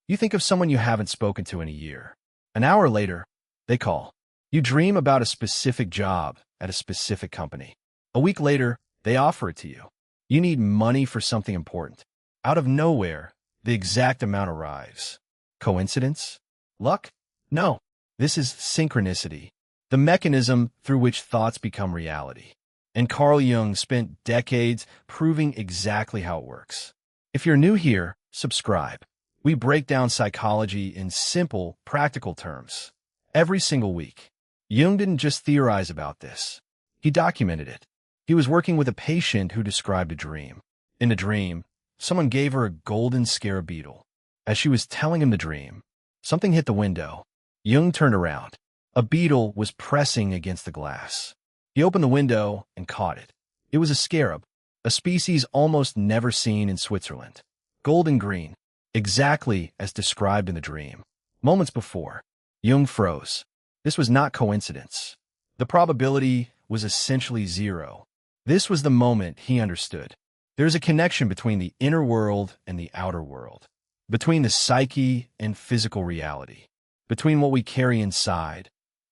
You think of someone you haven't spoken to in a year. An hour later, they call. You dream about a specific job at a specific company. A week later, they offer it to you. You need money for something important. Out of nowhere, the exact amount arrives. Coincidence? Luck? No. This is synchronicity, the mechanism through which thoughts become reality. And Carl Jung spent decades proving exactly how it works. If you're new here, subscribe. We break down psychology in simple, practical terms. Every single week. Jung didn't just theorize about this. He documented it. He was working with a patient who described a dream. In the dream, someone gave her a golden scarab beetle. As she was telling him the dream, something hit the window. Jung turned around. A beetle was pressing against the glass. He opened the window and caught it. It was a scarab, a species almost never seen in Switzerland. Golden green, exactly as described in the dream. Moments before, Jung froze. This was not coincidence. The probability was essentially zero. This was the moment he understood. There's a connection between the inner world and the outer world, between the psyche and physical reality, between what we carry inside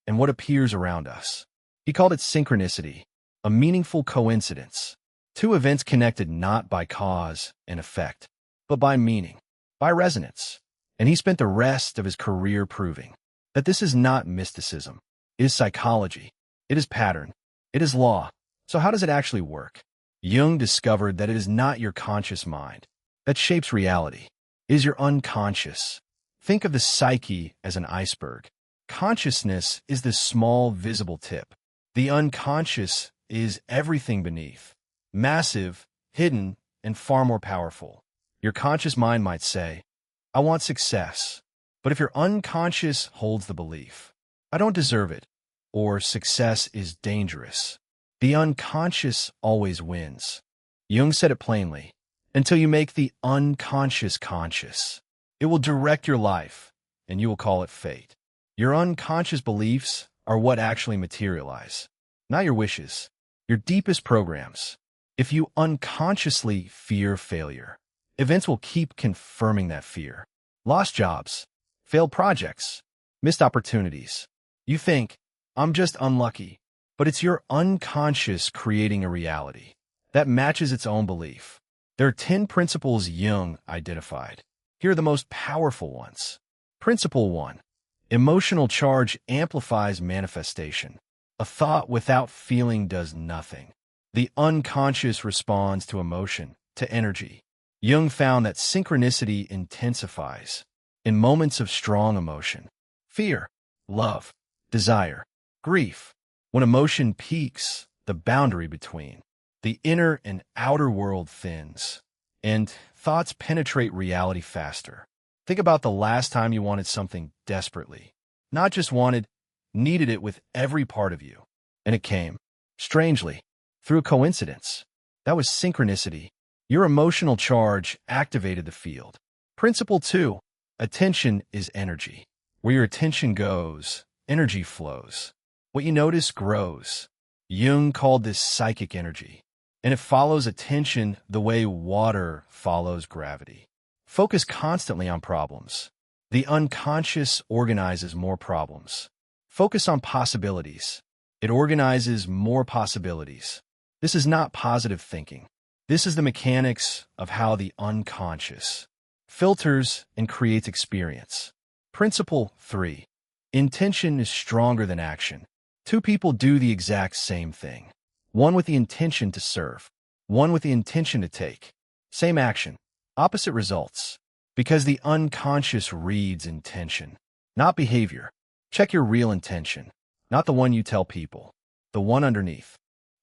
and what appears around us. He called it synchronicity, a meaningful coincidence. Two events connected not by cause and effect, but by meaning, by resonance. And he spent the rest of his career proving that this is not mysticism. It is psychology. It is pattern. It is law. So how does it actually work? Jung discovered that it is not your conscious mind that shapes reality. It is your unconscious. Think of the psyche as an iceberg. Consciousness is the small, visible tip. The unconscious is everything beneath, massive, hidden, and far more powerful. Your conscious mind might say, I want success. But if your unconscious holds the belief, I don't deserve it, or success is dangerous, the unconscious always wins. Jung said it plainly, until you make the unconscious conscious. It will direct your life, and you will call it fate. Your unconscious beliefs are what actually materialize, not your wishes, your deepest programs. If you unconsciously fear failure, events will keep confirming that fear. Lost jobs, failed projects, missed opportunities. You think, I'm just unlucky, but it's your unconscious creating a reality that matches its own belief. There are 10 principles Jung identified. Here are the most powerful ones. Principle 1. Emotional charge amplifies manifestation. A thought without feeling does nothing. The unconscious responds to emotion, to energy. Jung found that synchronicity intensifies in moments of strong emotion. Fear, love, desire, grief. When emotion peaks, the boundary between the inner and outer world thins, and thoughts penetrate reality faster. Think about the last time you wanted something desperately. Not just wanted, needed it with every part of you. And it came, strangely, through a coincidence. That was synchronicity. Your emotional charge activated the field. Principle 2. Attention is energy. Where your attention goes, energy flows. What you notice grows. Jung called this psychic energy, and it follows attention the way water follows gravity. Focus constantly on problems. The unconscious organizes more problems. Focus on possibilities. It organizes more possibilities. This is not positive thinking. This is the mechanics of how the unconscious filters and creates experience. Principle 3. Intention is stronger than action. Two people do the exact same thing. One with the intention to serve. One with the intention to take. Same action. Opposite results. Because the unconscious reads intention, not behavior. Check your real intention, not the one you tell people. The one underneath.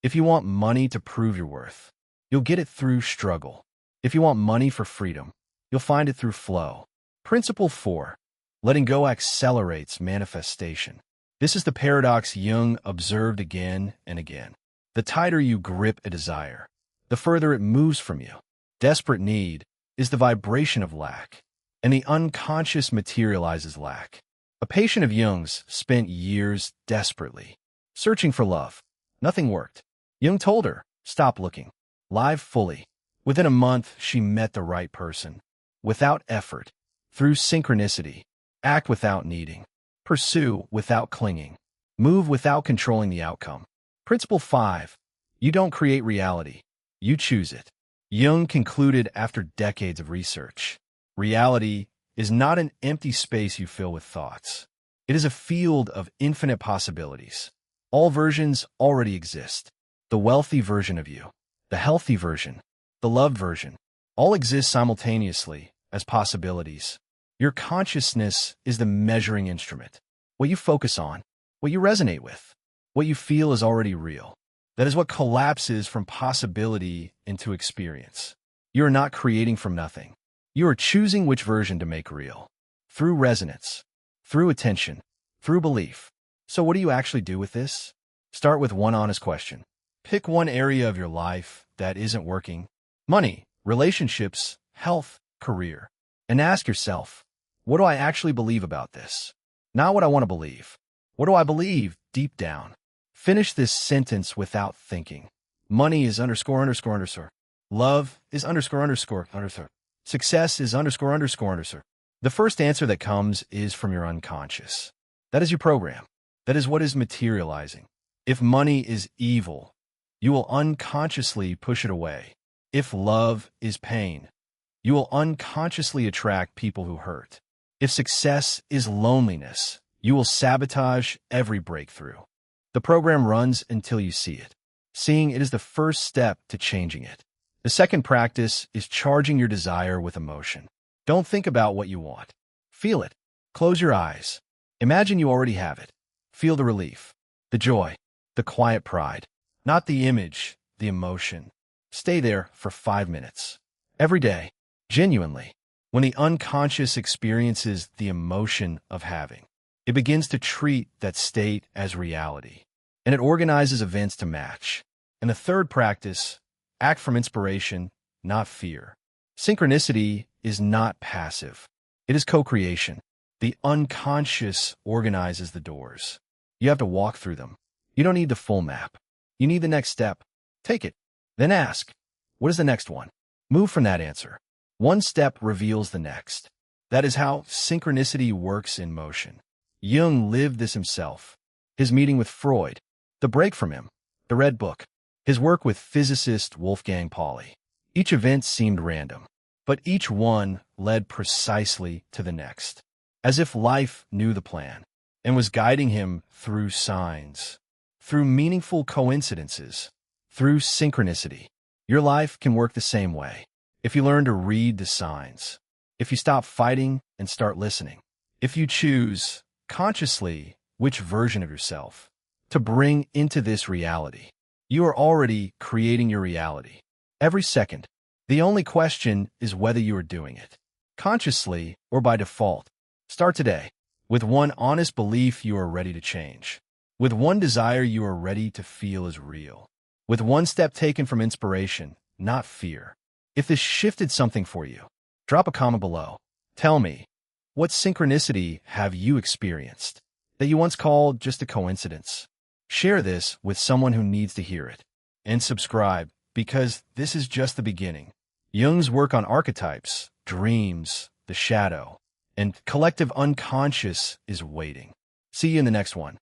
If you want money to prove your worth, you'll get it through struggle. If you want money for freedom, you'll find it through flow. Principle 4. Letting go accelerates manifestation. This is the paradox Jung observed again and again. The tighter you grip a desire, the further it moves from you. Desperate need is the vibration of lack, and the unconscious materializes lack. A patient of Jung's spent years desperately searching for love. Nothing worked. Jung told her, stop looking. Live fully. Within a month, she met the right person. Without effort. Through synchronicity, act without needing, pursue without clinging, move without controlling the outcome. Principle 5. You don't create reality. You choose it. Jung concluded after decades of research, reality is not an empty space you fill with thoughts. It is a field of infinite possibilities. All versions already exist. The wealthy version of you, the healthy version, the loved version, all exist simultaneously as possibilities. Your consciousness is the measuring instrument. What you focus on, what you resonate with, what you feel is already real. That is what collapses from possibility into experience. You are not creating from nothing. You are choosing which version to make real. Through resonance, through attention, through belief. So what do you actually do with this? Start with one honest question. Pick one area of your life that isn't working. Money, relationships, health, career. And ask yourself, what do I actually believe about this? Not what I want to believe. What do I believe deep down? Finish this sentence without thinking. Money is underscore underscore underscore. Love is underscore underscore underscore. Success is underscore underscore underscore. The first answer that comes is from your unconscious. That is your program. That is what is materializing. If money is evil, you will unconsciously push it away. If love is pain, you will unconsciously attract people who hurt. If success is loneliness, you will sabotage every breakthrough. The program runs until you see it. Seeing it is the first step to changing it. The second practice is charging your desire with emotion. Don't think about what you want. Feel it. Close your eyes. Imagine you already have it. Feel the relief, the joy, the quiet pride. Not the image, the emotion. Stay there for 5 minutes. Every day, genuinely. When the unconscious experiences the emotion of having, it begins to treat that state as reality, and it organizes events to match. And the third practice, act from inspiration, not fear. Synchronicity is not passive. It is co-creation. The unconscious organizes the doors. You have to walk through them. You don't need the full map. You need the next step. Take it. Then ask, what is the next one? Move from that answer. One step reveals the next. That is how synchronicity works in motion. Jung lived this himself. His meeting with Freud, the break from him, the Red Book, his work with physicist Wolfgang Pauli. Each event seemed random, but each one led precisely to the next, as if life knew the plan and was guiding him through signs, through meaningful coincidences, through synchronicity. Your life can work the same way if you learn to read the signs, if you stop fighting and start listening, if you choose consciously which version of yourself to bring into this reality. You are already creating your reality. Every second. The only question is whether you are doing it consciously or by default. Start today with one honest belief you are ready to change, with one desire you are ready to feel is real, with one step taken from inspiration, not fear. If this shifted something for you, drop a comment below. Tell me, what synchronicity have you experienced that you once called just a coincidence? Share this with someone who needs to hear it. And subscribe, because this is just the beginning. Jung's work on archetypes, dreams, the shadow, and collective unconscious is waiting. See you in the next one.